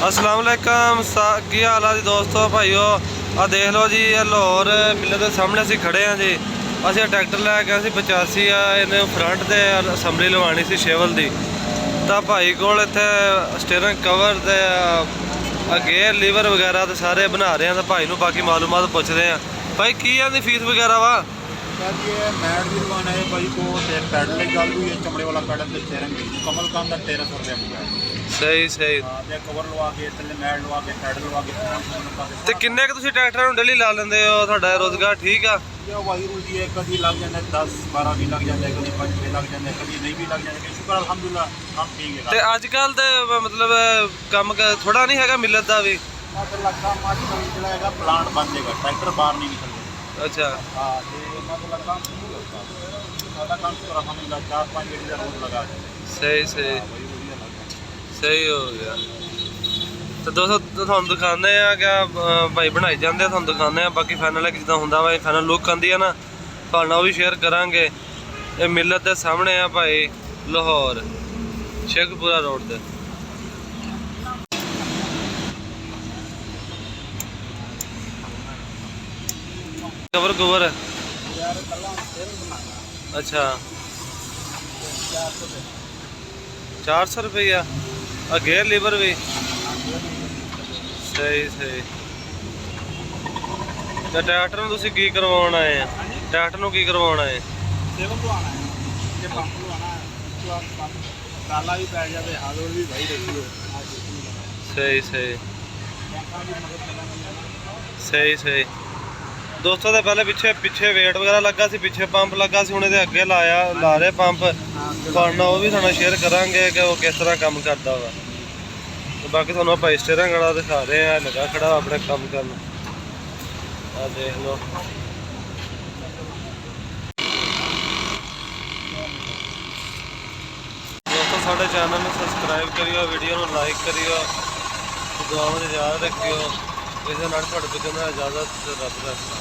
अस्सलाम वालेकुम की हाल है जी दोस्तों भाईओ। आ देख लो जी लाहौर मिले के सामने असी खड़े हैं जी। असी ट्रैक्टर लैके 85 इन्हें फ्रंट से असैम्बली लवानी सी शेवल की। तो भाई को इतने स्टीयरिंग कवर गेयर लीवर वगैरह तो सारे बना रहे हैं। तो भाई को बाकी मालूमात पूछते हैं। भाई की आती फीस वगैरह वा? मैट भी लगवाना है भाई को, पैडल चालू है, चमड़े वाला पैडल स्टीयरिंग कमल काम का 1300 रुपया मुझे। सही सही। कवर लवा के थले मैट लवा के पैडल लवा के ते किन्ने क तुसीं ट्रैक्टर नूं डेली ला लेंदे हो? तुहाडा रोजगार ठीक आ? जो वाही रुलदी है, कभी लग जाता 10-12 भी लग जाता है, कभी 5-6 लग जाता है, कभी नहीं भी लग जाता है। शुक्र अलहमदुलिल्लाह हम ठीक है। ते अजकल ते मतलब काम थोड़ा नहीं हैगा मिलत दा भी? लगता प्लांट बन जाएगा, ट्रैक्टर बाहर नहीं निकलते। अच्छा हाँ मतलब काम शुरू होता है, सादा काम शुरू अलहमदुलिल्लाह 4-5 गेड़ी का रोड लगा है। सही सही सही हो गया। तो दोस्तों तुहानूं दिखाने आ क्या भाई बनाई जाते तुहानूं दिखाने। बाकी फाइनल जिद्दां हुंदा वा फाइनल लुक आंदी है ना, तुहाडे नाल भी शेयर करांगे। ये मिलत दे सामने आ भाई लाहौर शेखपुरा रोड ते। कवर कवर अच्छा 400 रुपया। गेयर लीवर भी सही सही। तो ट्रैक्टर में की करवाना है? ट्रैक्टर में की करवाना है? सेवन लवाना है, ये पंप लवाना है, उसके बाद पंप काला भी पै जाए, हाथ भी भाई देखिए। सही सही सही सही। दोस्तों तो पहले पिछे वेट वगैरह लगा सी, पिछे पंप लगा सी, उन्हें अगे लाया ला रहे पंप। तुहानूं वो भी तुहानूं शेयर करांगे कि वो किस तरह काम करता वा। तो बाकी तुहानूं भाई स्टीयरिंग वाला दिखा रहे हैं, लगा खड़ा अपने काम करन। आ देख लो दोस्तों, साडे चैनल में सबसक्राइब करियो, वीडियो में लाइक करियो, दुआओं में याद रखियो। इस नाल तुहाडे बच्चों दा इजाजत रब रखना।